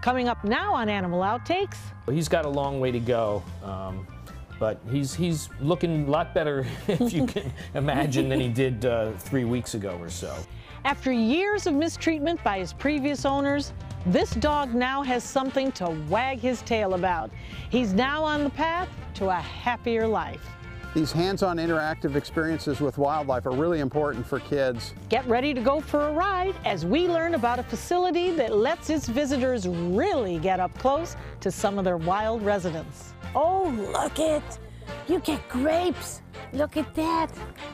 Coming up now on Animal Outtakes. He's got a long way to go, but he's looking a lot better, if you can imagine, than he did 3 weeks ago or so. After years of mistreatment by his previous owners, this dog now has something to wag his tail about. He's now on the path to a happier life. These hands-on interactive experiences with wildlife are really important for kids. Get ready to go for a ride as we learn about a facility that lets its visitors really get up close to some of their wild residents. Oh, look it! You get grapes! Look at that!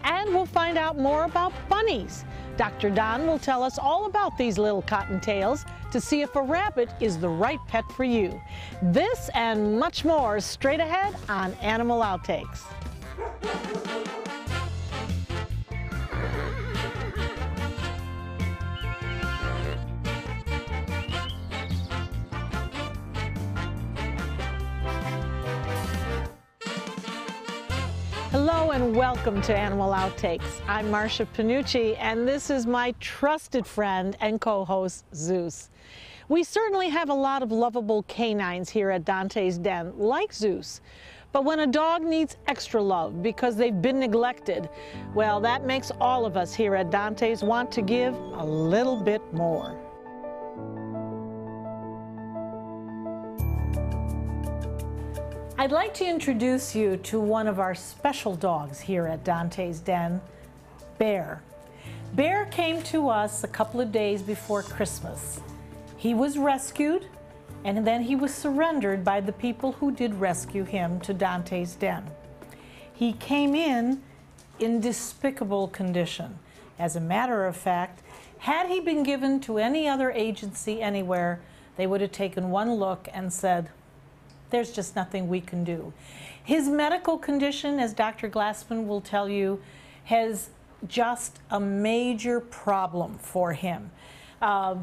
And we'll find out more about bunnies. Dr. Don will tell us all about these little cottontails to see if a rabbit is the right pet for you. This and much more straight ahead on Animal Outtakes. Hello and welcome to Animal Outtakes. I'm Marcia Panucci and this is my trusted friend and co-host Zeus. We certainly have a lot of lovable canines here at Dantes Den, like Zeus. But when a dog needs extra love because they've been neglected, well, that makes all of us here at Dantes want to give a little bit more. I'd like to introduce you to one of our special dogs here at Dantes Den, Bear. Bear came to us a couple of days before Christmas. He was rescued, and then he was surrendered by the people who did rescue him to Dantes Den. He came in despicable condition. As a matter of fact, had he been given to any other agency anywhere, they would have taken one look and said, there's just nothing we can do. His medical condition, as Dr. Glassman will tell you, has just a major problem for him.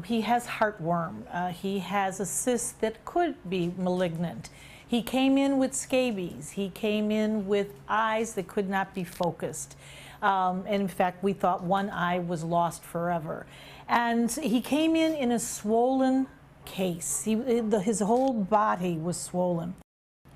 He has heartworm. He has a cyst that could be malignant. He came in with scabies. He came in with eyes that could not be focused. And in fact, we thought one eye was lost forever. And he came in a swollen case. His whole body was swollen.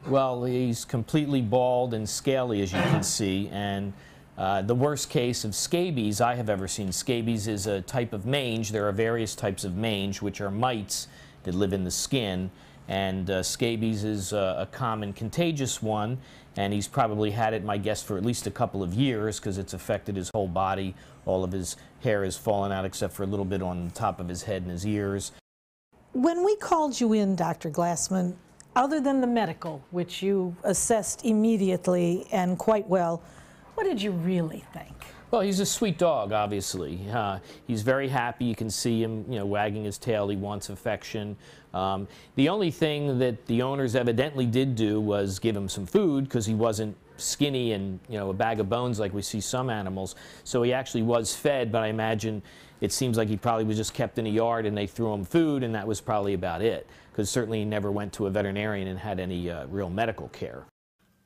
Well, he's completely bald and scaly, as you can see, and the worst case of scabies I have ever seen. Scabies is a type of mange. There are various types of mange, which are mites that live in the skin, and scabies is a common contagious one, and he's probably had it, my guess, for at least a couple of years because it's affected his whole body. All of his hair has fallen out except for a little bit on the top of his head and his ears. When we called you in, Dr. Glassman, other than the medical, which you assessed immediately and quite well, what did you really think? Well, he's a sweet dog, obviously. He's very happy. You can see him, wagging his tail. He wants affection. The only thing that the owners evidently did do was give him some food because he wasn't skinny and, a bag of bones like we see some animals. So he actually was fed, but I imagine it seems like he probably was just kept in a yard and they threw him food, and that was probably about it, because certainly he never went to a veterinarian and had any real medical care.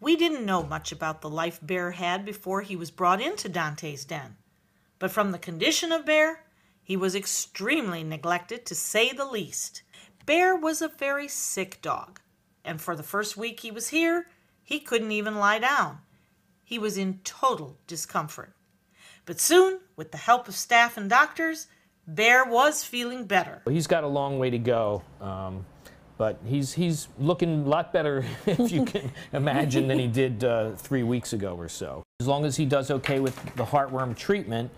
We didn't know much about the life Bear had before he was brought into Dantes Den. But from the condition of Bear, he was extremely neglected, to say the least. Bear was a very sick dog, and for the first week he was here, he couldn't even lie down. He was in total discomfort. But soon, with the help of staff and doctors, Bear was feeling better. He's got a long way to go. But he's looking a lot better, if you can imagine, than he did 3 weeks ago or so. As long as he does okay with the heartworm treatment,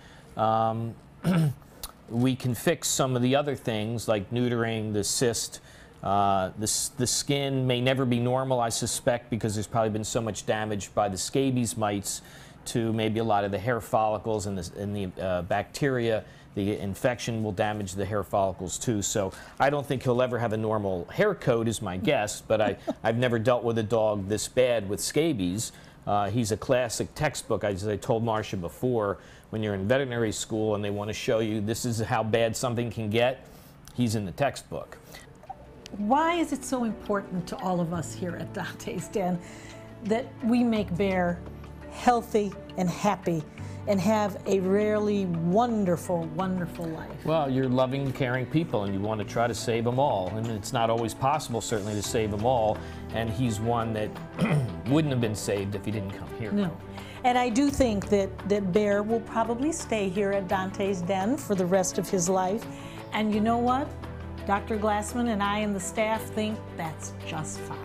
we can fix some of the other things like neutering, the cyst. The skin may never be normal, I suspect, because there's probably been so much damage by the scabies mites to maybe a lot of the hair follicles and the bacteria. The infection will damage the hair follicles too, so I don't think he'll ever have a normal hair coat is my guess, but I've never dealt with a dog this bad with scabies. He's a classic textbook. As I told Marcia before, when you're in veterinary school and they want to show you this is how bad something can get, he's in the textbook. Why is it so important to all of us here at Dantes Den that we make Bear healthy and happy and have a really wonderful, wonderful life. Well, you're loving, caring people, and you want to try to save them all. And it's not always possible, certainly, to save them all. And he's one that wouldn't have been saved if he didn't come here. No. And I do think that Bear will probably stay here at Dantes Den for the rest of his life. And you know what? Dr. Glassman and I and the staff think that's just fine.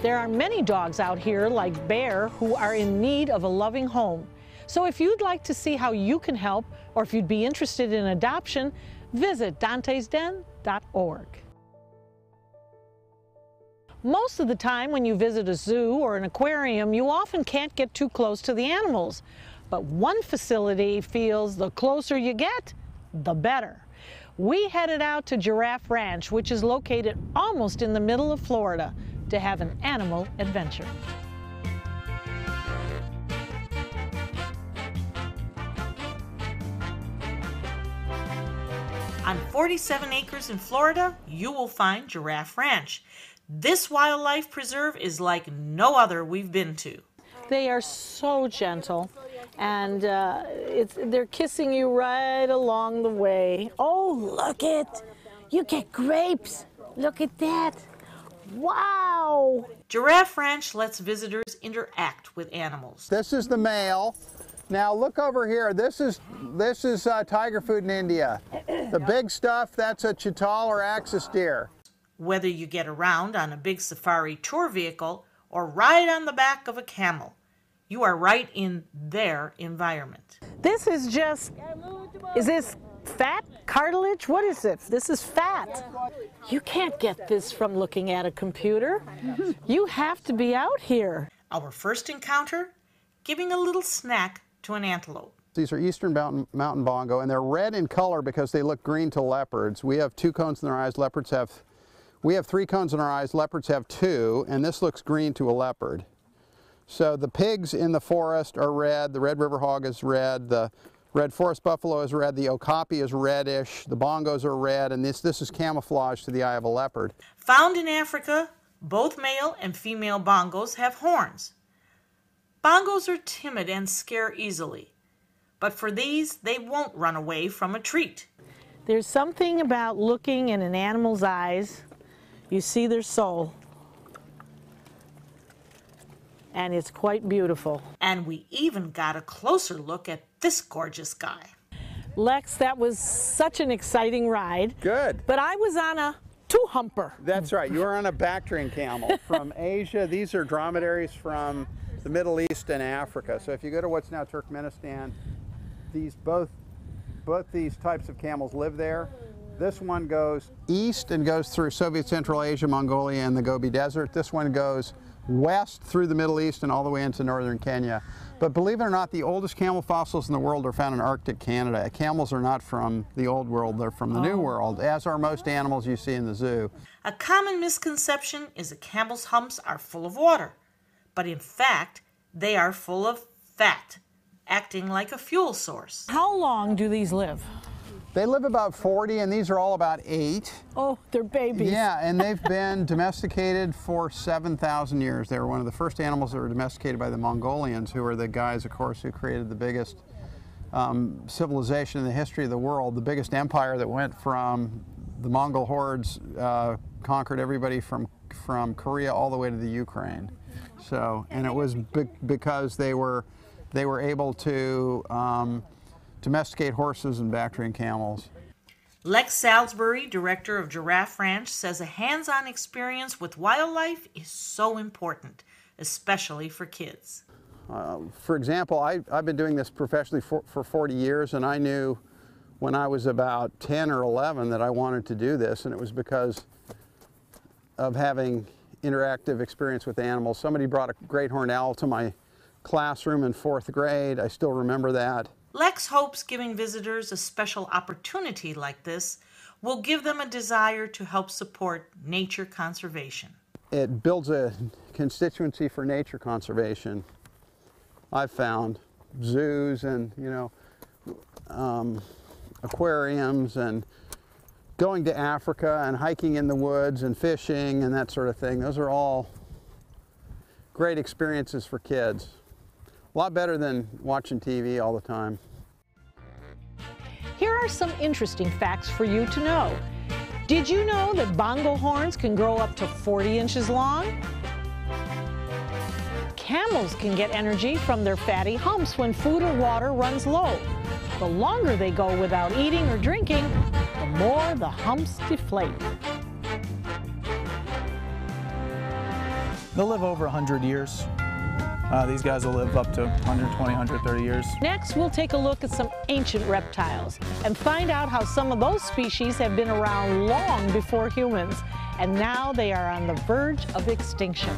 There are many dogs out here like Bear who are in need of a loving home. So if you'd like to see how you can help, or if you'd be interested in adoption, visit dantesden.org. Most of the time when you visit a zoo or an aquarium, you often can't get too close to the animals. But one facility feels the closer you get, the better. We headed out to Giraffe Ranch, which is located almost in the middle of Florida, to have an animal adventure. On 47 acres in Florida, you will find Giraffe Ranch. This wildlife preserve is like no other we've been to. They are so gentle, and they're kissing you right along the way. Oh, look it. You get grapes. Look at that. Wow! Giraffe Ranch lets visitors interact with animals. This is the male. Now look over here. This is tiger food in India. The big stuff, that's a chital or axis deer. Whether you get around on a big safari tour vehicle or ride on the back of a camel, you are right in their environment. This is is this fat cartilage? What is it? This is fat. You can't get this from looking at a computer. You have to be out here. Our first encounter, giving a little snack to an antelope. These are eastern mountain bongo, and they're red in color because they look green to leopards. We have 2 cones in their eyes. We have 3 cones in our eyes. Leopards have 2, and this looks green to a leopard. So the pigs in the forest are red. The red river hog is red. The red forest buffalo is red. The okapi is reddish. The bongos are red, and this is camouflage to the eye of a leopard. Found in Africa, both male and female bongos have horns. Bongos are timid and scare easily, but for these, they won't run away from a treat. There's something about looking in an animal's eyes. You see their soul. And it's quite beautiful. And we even got a closer look at this gorgeous guy. Lex, that was such an exciting ride. Good. But I was on a 2-humper. That's right. You were on a Bactrian camel from Asia. These are dromedaries from the Middle East and Africa. So if you go to what's now Turkmenistan, both these types of camels live there. This one goes east and goes through Soviet Central Asia, Mongolia, and the Gobi Desert. This one goes west through the Middle East and all the way into northern Kenya. But believe it or not, the oldest camel fossils in the world are found in Arctic Canada. Camels are not from the old world, they're from the new world, as are most animals you see in the zoo. A common misconception is that camel's humps are full of water, but in fact, they are full of fat, acting like a fuel source. How long do these live? They live about 40, and these are all about 8. Oh, they're babies. Yeah, and they've been domesticated for 7,000 years. They were one of the first animals that were domesticated by the Mongolians, who are the guys, of course, who created the biggest civilization in the history of the world, the biggest empire that went from the Mongol hordes, conquered everybody from Korea all the way to the Ukraine. So, and it was because they were able to domesticate horses and Bactrian camels. Lex Salisbury, director of Giraffe Ranch, says a hands-on experience with wildlife is so important, especially for kids. For example, I've been doing this professionally for 40 years, and I knew when I was about 10 or 11 that I wanted to do this, and it was because of having interactive experience with animals. Somebody brought a great horned owl to my classroom in 4th grade. I still remember that. Lex hopes giving visitors a special opportunity like this will give them a desire to help support nature conservation. It builds a constituency for nature conservation. I've found zoos and, aquariums and going to Africa and hiking in the woods and fishing and that sort of thing. Those are all great experiences for kids. A lot better than watching TV all the time. Here are some interesting facts for you to know. Did you know that bongo horns can grow up to 40 inches long? Camels can get energy from their fatty humps when food or water runs low. The longer they go without eating or drinking, the more the humps deflate. They'll live over 100 years. These guys will live up to 120, 130 years. Next, we'll take a look at some ancient reptiles and find out how some of those species have been around long before humans, and now they are on the verge of extinction.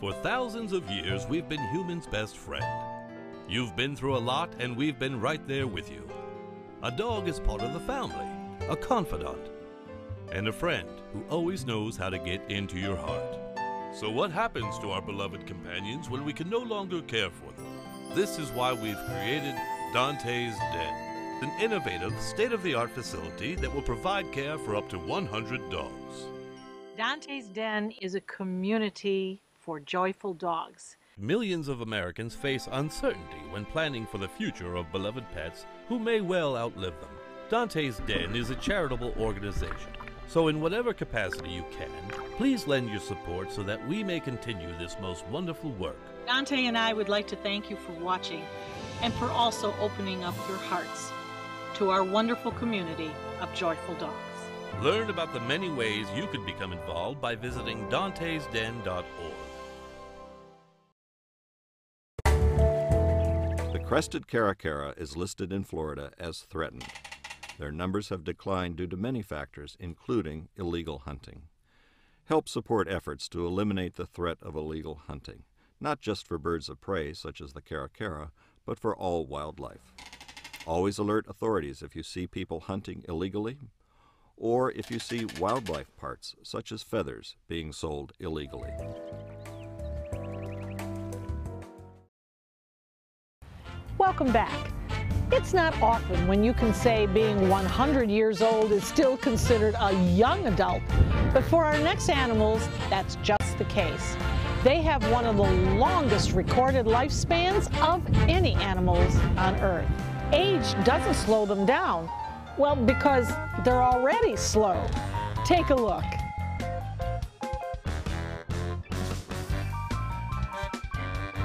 For thousands of years, we've been humans' best friend. You've been through a lot, and we've been right there with you. A dog is part of the family, a confidant, and a friend who always knows how to get into your heart. So what happens to our beloved companions when we can no longer care for them? This is why we've created Dantes Den, an innovative, state-of-the-art facility that will provide care for up to 100 dogs. Dantes Den is a community for joyful dogs. Millions of Americans face uncertainty when planning for the future of beloved pets who may well outlive them. Dantes Den is a charitable organization, so in whatever capacity you can, please lend your support so that we may continue this most wonderful work. Dante and I would like to thank you for watching and for also opening up your hearts to our wonderful community of joyful dogs. Learn about the many ways you could become involved by visiting dantesden.org. The crested caracara is listed in Florida as threatened. Their numbers have declined due to many factors, including illegal hunting. Help support efforts to eliminate the threat of illegal hunting, not just for birds of prey such as the caracara, but for all wildlife. Always alert authorities if you see people hunting illegally, or if you see wildlife parts, such as feathers, being sold illegally. Welcome back. It's not often when you can say being 100 years old is still considered a young adult, but for our next animals, that's just the case. They have one of the longest recorded lifespans of any animals on Earth. Age doesn't slow them down, well, because they're already slow. Take a look.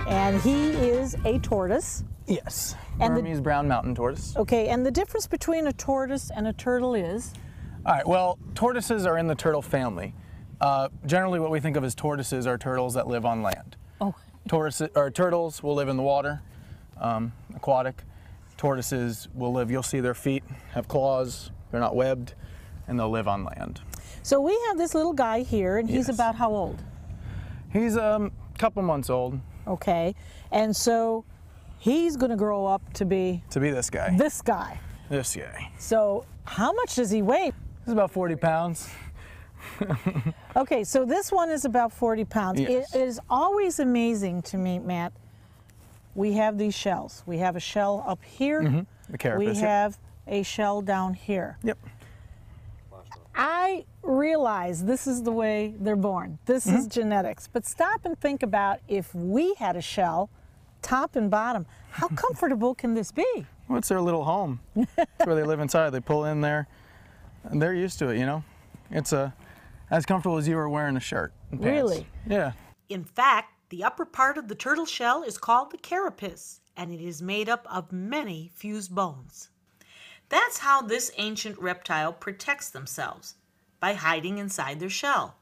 And he is a tortoise. Yes, And Burmese brown mountain tortoise. Okay, and the difference between a tortoise and a turtle is? All right, well, tortoises are in the turtle family. Generally what we think of as tortoises are turtles that live on land. Oh. Turtles will live in the water, aquatic. Tortoises will live, you'll see their feet have claws, they're not webbed, and they'll live on land. So we have this little guy here, and he's Yes. about how old? He's a couple months old. Okay, and so he's going to grow up to be this guy. this guy. This guy. So how much does he weigh? He's about 40 pounds. Okay, so this one is about 40 pounds. Yes. It is always amazing to me, Matt. We have these shells. We have a shell up here. The carapace. We yep. have a shell down here. Yep. I realize this is the way they're born. This is genetics. But stop and think about if we had a shell, top and bottom, how comfortable can this be? Well, it's their little home. It's where they live inside. They pull in there, and they're used to it, you know? It's as comfortable as you were wearing a shirt and pants. Really? Yeah. In fact, the upper part of the turtle shell is called the carapace, and it is made up of many fused bones. That's how this ancient reptile protects themselves, by hiding inside their shell.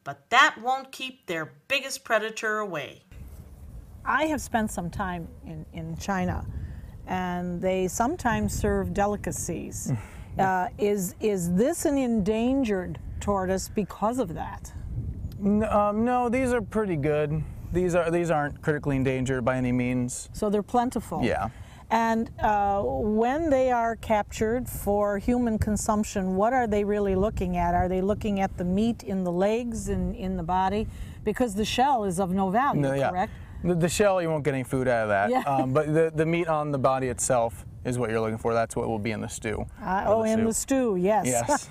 But that won't keep their biggest predator away. I have spent some time in China, and they sometimes serve delicacies. Is this an endangered tortoise because of that? No, these are pretty good. These aren't critically endangered by any means. So they're plentiful. Yeah. And when they are captured for human consumption, what are they really looking at? Are they looking at the meat in the legs and in the body? Because the shell is of no value, correct? The shell, you won't get any food out of that. Yeah. But the meat on the body itself is what you're looking for. That's what will be in the stew. In the stew, yes. Yes.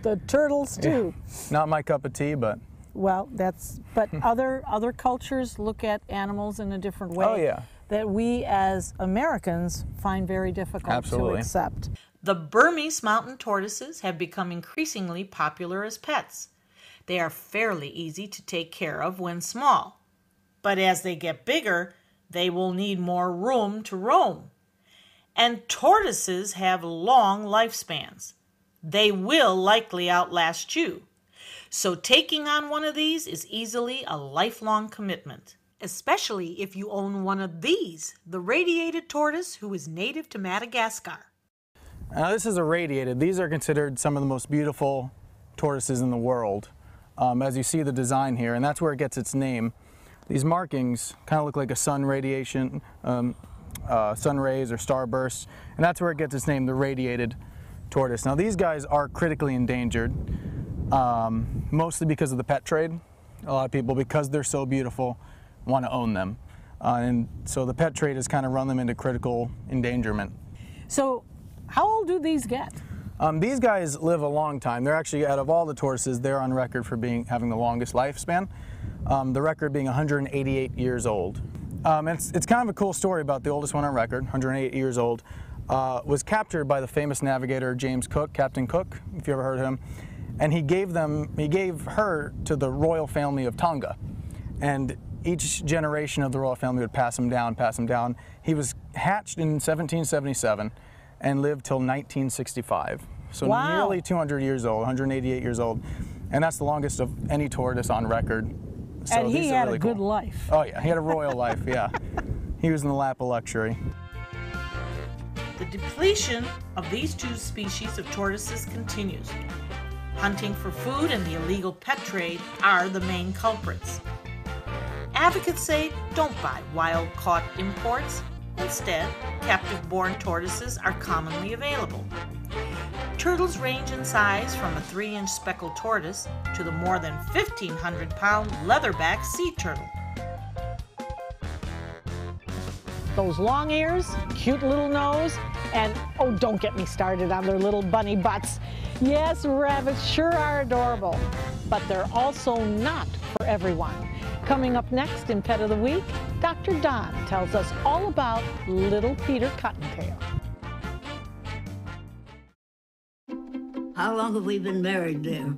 The turtle stew. Yeah. Not my cup of tea, but. Well, but other cultures look at animals in a different way. Oh, yeah. That we as Americans find very difficult to accept. The Burmese mountain tortoises have become increasingly popular as pets. They are fairly easy to take care of when small. But as they get bigger, they will need more room to roam. And tortoises have long lifespans. They will likely outlast you. So taking on one of these is easily a lifelong commitment, especially if you own one of these, the radiated tortoise, who is native to Madagascar. Now this is a radiated. These are considered some of the most beautiful tortoises in the world. As you see the design here, and that's where it gets its name. These markings kind of look like a sun radiation, sun rays or starbursts, and that's where it gets its name, the radiated tortoise. Now these guys are critically endangered, mostly because of the pet trade. A lot of people, because they're so beautiful, want to own them. And so the pet trade has kind of run them into critical endangerment. So how old do these get? These guys live a long time. They're actually, out of all the tortoises, they're on record for having the longest lifespan. The record being 188 years old. It's kind of a cool story about the oldest one on record, 108 years old. Was captured by the famous navigator James Cook, Captain Cook, if you ever heard of him. And he gave her to the royal family of Tonga. And each generation of the royal family would pass him down, pass him down. He was hatched in 1777 and lived till 1965. So nearly 200 years old, 188 years old. And that's the longest of any tortoise on record. So and he had really a good life. Oh yeah, he had a royal life, yeah. He was in the lap of luxury. The depletion of these two species of tortoises continues. Hunting for food and the illegal pet trade are the main culprits. Advocates say don't buy wild-caught imports. Instead, captive-born tortoises are commonly available. Turtles range in size from a 3-inch speckled tortoise to the more than 1,500-pound leatherback sea turtle. Those long ears, cute little nose, and oh, don't get me started on their little bunny butts. Yes, rabbits sure are adorable, but they're also not for everyone. Coming up next in Pet of the Week, Dr. Don tells us all about little Peter Cottontail. How long have we been married, dear?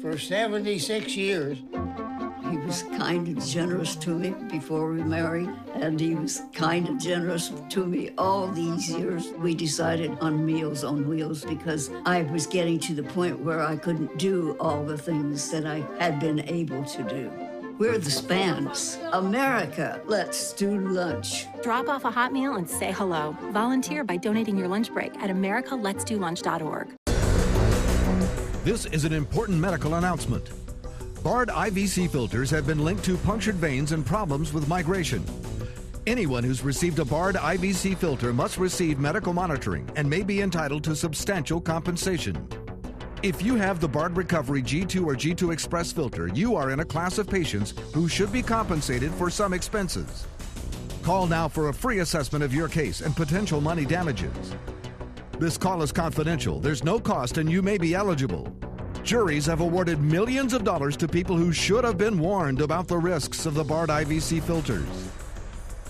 For 76 years. He was kind and generous to me before we married, and he was kind and generous to me all these years. We decided on Meals on Wheels because I was getting to the point where I couldn't do all the things that I had been able to do. We're the Spans. America, let's do lunch. Drop off a hot meal and say hello. Volunteer by donating your lunch break at americaletsdolunch.org. This is an important medical announcement. Barred IVC filters have been linked to punctured veins and problems with migration. Anyone who's received a barred IVC filter must receive medical monitoring and may be entitled to substantial compensation. If you have the Barred Recovery G2 or G2 Express filter, you are in a class of patients who should be compensated for some expenses. Call now for a free assessment of your case and potential money damages. This call is confidential. There's no cost and you may be eligible. Juries have awarded millions of dollars to people who should have been warned about the risks of the barred IVC filters.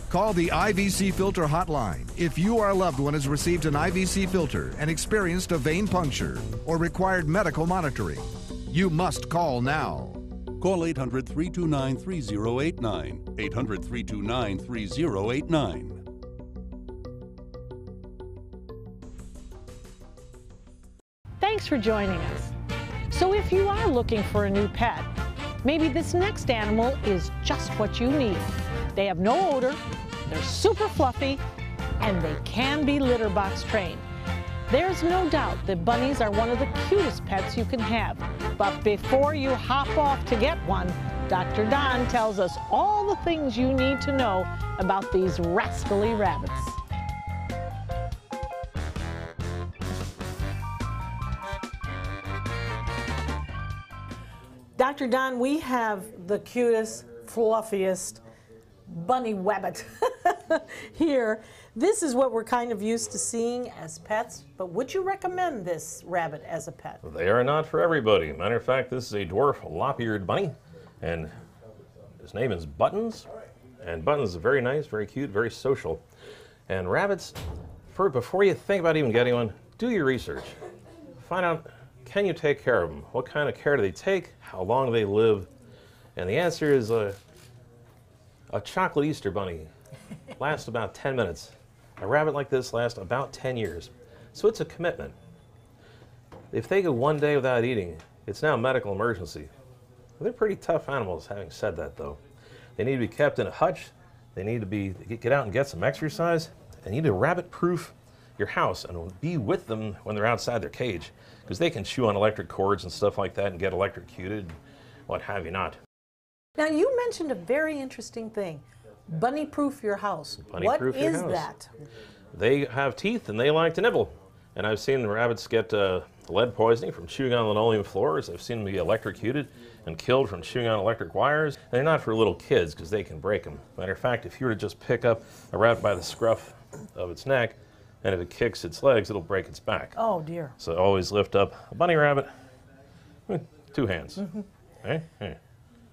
Call the IVC Filter Hotline if you or a loved one has received an IVC filter and experienced a vein puncture or required medical monitoring. You must call now. Call 800-329-3089. 800-329-3089. Thanks for joining us. So if you are looking for a new pet, maybe this next animal is just what you need. They have no odor, they're super fluffy, and they can be litter box trained. There's no doubt that bunnies are one of the cutest pets you can have. But before you hop off to get one, Dr. Don tells us all the things you need to know about these rascally rabbits. Dr. Don, we have the cutest, fluffiest bunny wabbit here. This is what we're kind of used to seeing as pets, but would you recommend this rabbit as a pet? They are not for everybody. Matter of fact, this is a dwarf lop-eared bunny, and his name is Buttons. And Buttons is very nice, very cute, very social. And rabbits, before you think about even getting one, do your research. Find out, can you take care of them? What kind of care do they take? How long do they live? And the answer is a chocolate Easter bunny lasts about 10 minutes. A rabbit like this lasts about 10 years. So it's a commitment. If they go one day without eating, it's now a medical emergency. They're pretty tough animals, having said that though. They need to be kept in a hutch. They need to get out and get some exercise. And you need to rabbit-proof your house and be with them when they're outside their cage, because they can chew on electric cords and stuff like that and get electrocuted, what have you not. Now, you mentioned a very interesting thing. Bunny-proof your house. What is that? They have teeth and they like to nibble. And I've seen rabbits get lead poisoning from chewing on linoleum floors. I've seen them be electrocuted and killed from chewing on electric wires. And they're not for little kids because they can break them. Matter of fact, if you were to just pick up a rabbit by the scruff of its neck, and if it kicks its legs, it'll break its back. Oh, dear. So always lift up a bunny rabbit with 2 hands. Okay? Hey.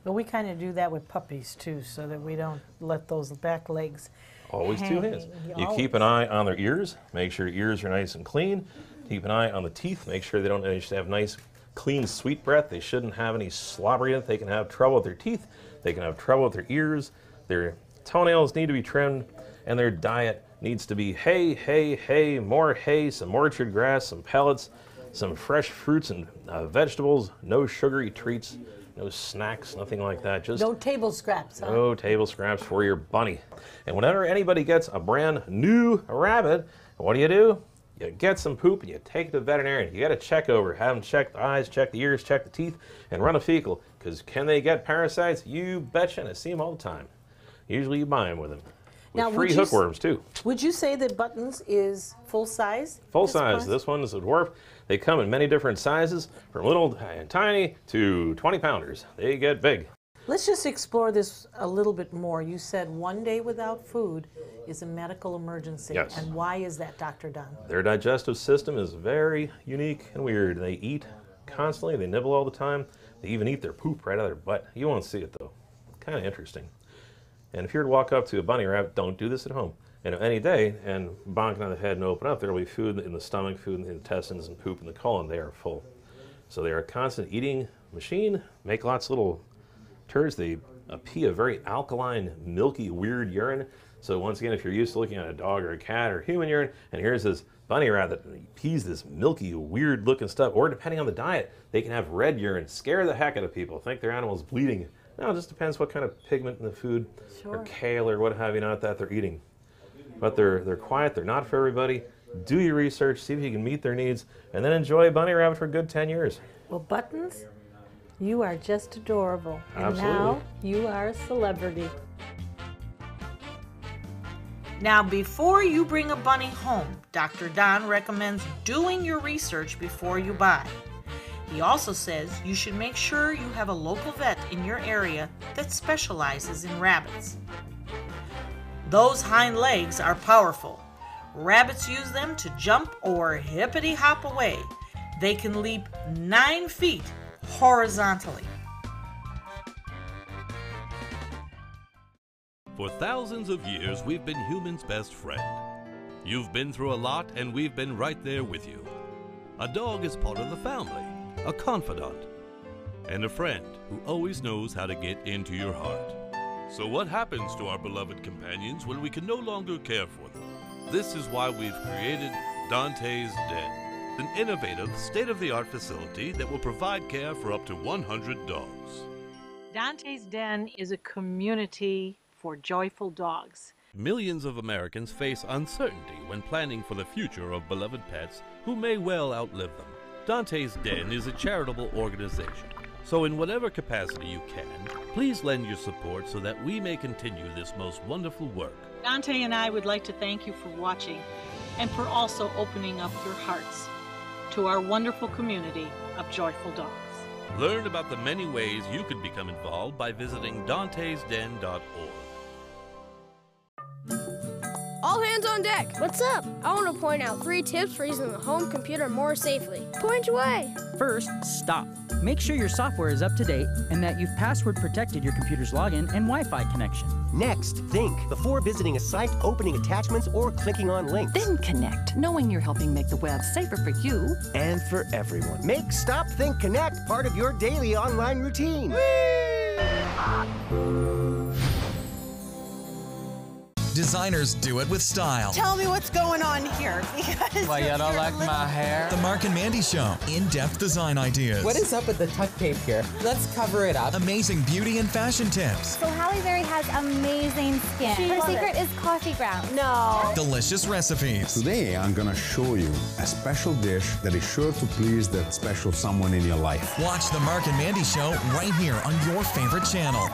But we kind of do that with puppies, too, so that we don't let those back legs Always hang. 2 hands. You keep an eye on their ears. Make sure your ears are nice and clean. Keep an eye on the teeth. Make sure they should have nice, clean, sweet breath. They shouldn't have any slobber in it. They can have trouble with their teeth. They can have trouble with their ears. Their toenails need to be trimmed, and their diet needs to be hay, hay, hay, more hay, some orchard grass, some pellets, some fresh fruits and vegetables, no sugary treats, no snacks, nothing like that. Just no table scraps, huh? No table scraps for your bunny. And whenever anybody gets a brand new rabbit, what do? You get some poop and you take it to the veterinarian. You got to check over, have them check the eyes, check the ears, check the teeth, and run a fecal. Because can they get parasites? You betcha, and I see them all the time. Usually you buy them with them. With free hookworms too. Would you say that Buttons is full size? Full size. This one is a dwarf. They come in many different sizes, from little and tiny to 20 pounders. They get big. Let's just explore this a little bit more. You said 1 day without food is a medical emergency. Yes. And why is that, Dr. Don? Their digestive system is very unique and weird. They eat constantly. They nibble all the time. They even eat their poop right out of their butt. You won't see it though. Kind of interesting. And if you were to walk up to a bunny rabbit, don't do this at home. And any day, and bonk on the head and open up, there will be food in the stomach, food in the intestines, and poop in the colon. They are full. So they are a constant eating machine, make lots of little turds. They pee a very alkaline, milky, weird urine. So once again, if you're used to looking at a dog or a cat or human urine, and here's this bunny rabbit that pees this milky, weird looking stuff, or depending on the diet, they can have red urine, scare the heck out of people, think their animal's bleeding. No, it just depends what kind of pigment in the food, or kale or what have you not that they're eating. But they're quiet, they're not for everybody. Do your research, see if you can meet their needs, and then enjoy a bunny rabbit for a good 10 years. Well, Buttons, you are just adorable. Absolutely. And now you are a celebrity. Now, before you bring a bunny home, Dr. Don recommends doing your research before you buy. He also says you should make sure you have a local vet in your area that specializes in rabbits. Those hind legs are powerful. Rabbits use them to jump or hippity-hop away. They can leap 9 feet horizontally. For thousands of years, we've been humans' best friend. You've been through a lot, and we've been right there with you. A dog is part of the family, a confidant, and a friend who always knows how to get into your heart. So what happens to our beloved companions when we can no longer care for them? This is why we've created Dantes Den, an innovative, state-of-the-art facility that will provide care for up to 100 dogs. Dantes Den is a community for joyful dogs. Millions of Americans face uncertainty when planning for the future of beloved pets who may well outlive them. Dantes Den is a charitable organization, so in whatever capacity you can, please lend your support so that we may continue this most wonderful work. Dante and I would like to thank you for watching and for also opening up your hearts to our wonderful community of joyful dogs. Learn about the many ways you could become involved by visiting dantesden.org. All hands on deck. What's up? I want to point out 3 tips for using the home computer more safely. Point away. First, stop. Make sure your software is up to date and that you've password protected your computer's login and Wi-Fi connection. Next, think before visiting a site, opening attachments, or clicking on links. Then connect, knowing you're helping make the web safer for you and for everyone. Make Stop, Think, Connect part of your daily online routine. Designers do it with style. Tell me what's going on here. Why, you don't like my hair? The Mark and Mandy Show. In-depth design ideas. What is up with the tuck tape here? Let's cover it up. Amazing beauty and fashion tips. So Halle Berry has amazing skin. Her secret is coffee grounds. No. Delicious recipes. Today, I'm gonna show you a special dish that is sure to please that special someone in your life. Watch The Mark and Mandy Show right here on your favorite channel.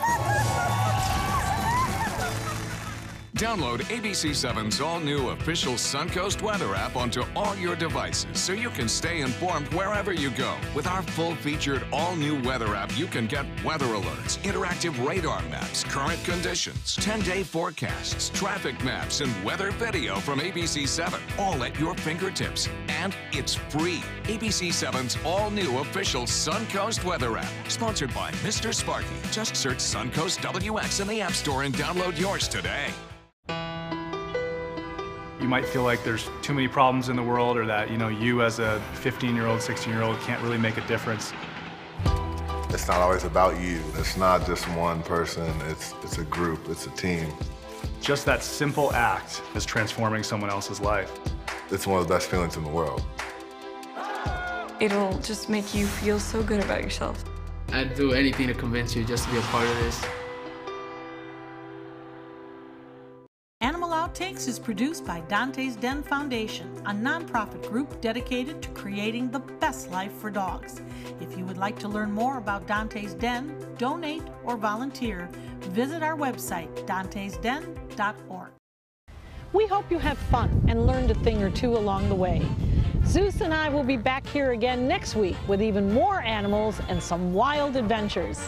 Download ABC7's all-new official Suncoast weather app onto all your devices so you can stay informed wherever you go. With our full-featured all-new weather app, you can get weather alerts, interactive radar maps, current conditions, 10-day forecasts, traffic maps, and weather video from ABC7, all at your fingertips. And it's free. ABC7's all-new official Suncoast weather app, sponsored by Mr. Sparky. Just search Suncoast WX in the App Store and download yours today. You might feel like there's too many problems in the world, or that, you as a 15-year-old, 16-year-old can't really make a difference. It's not always about you. It's not just one person. It's a group. It's a team. Just that simple act is transforming someone else's life. It's one of the best feelings in the world. It'll just make you feel so good about yourself. I'd do anything to convince you just to be a part of this. Animal Outtakes is produced by Dantes Den Foundation, a nonprofit group dedicated to creating the best life for dogs. If you would like to learn more about Dantes Den, donate, or volunteer, visit our website, dantesden.org. We hope you have fun and learned a thing or two along the way. Zeus and I will be back here again next week with even more animals and some wild adventures.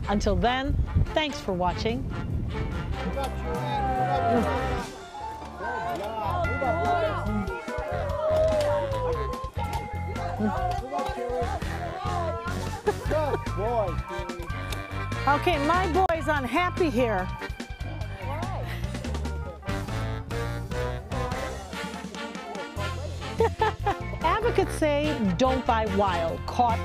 Until then, thanks for watching. Okay, my boy's unhappy here. Advocates say don't buy wild, caught.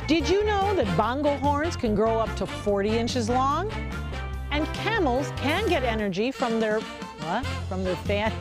Did you know that bongo horns can grow up to 40 inches long? And camels can get energy from their, what? From their fat.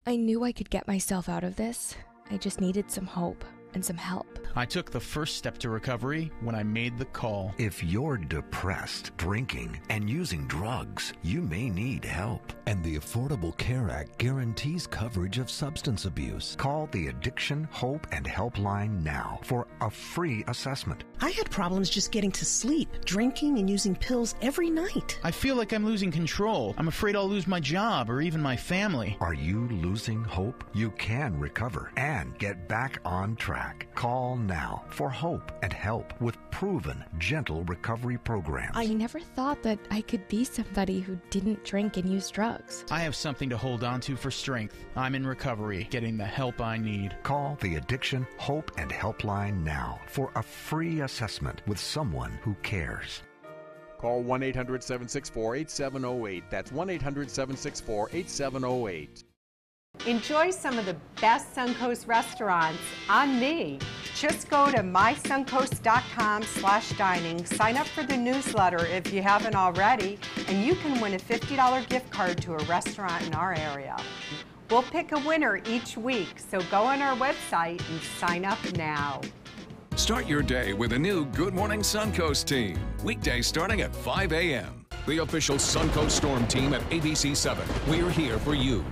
I knew I could get myself out of this. I just needed some hope and some help. I took the first step to recovery when I made the call. If you're depressed, drinking, and using drugs, you may need help. And the Affordable Care Act guarantees coverage of substance abuse. Call the Addiction, Hope, and Helpline now for a free assessment. I had problems just getting to sleep, drinking and using pills every night. I feel like I'm losing control. I'm afraid I'll lose my job or even my family. Are you losing hope? You can recover and get back on track. Call now for hope and help with proven, gentle recovery programs. I never thought that I could be somebody who didn't drink and use drugs. I have something to hold on to for strength. I'm in recovery, getting the help I need. Call the Addiction, Hope, and Helpline now for a free assessment with someone who cares. Call 1-800-764-8708. That's 1-800-764-8708. Enjoy some of the best Suncoast restaurants on me. Just go to mysuncoast.com/dining, sign up for the newsletter if you haven't already, and you can win a $50 gift card to a restaurant in our area. We'll pick a winner each week, so go on our website and sign up now. Start your day with a new Good Morning Suncoast team. Weekdays starting at 5 a.m. The official Suncoast Storm team at ABC 7. We're here for you.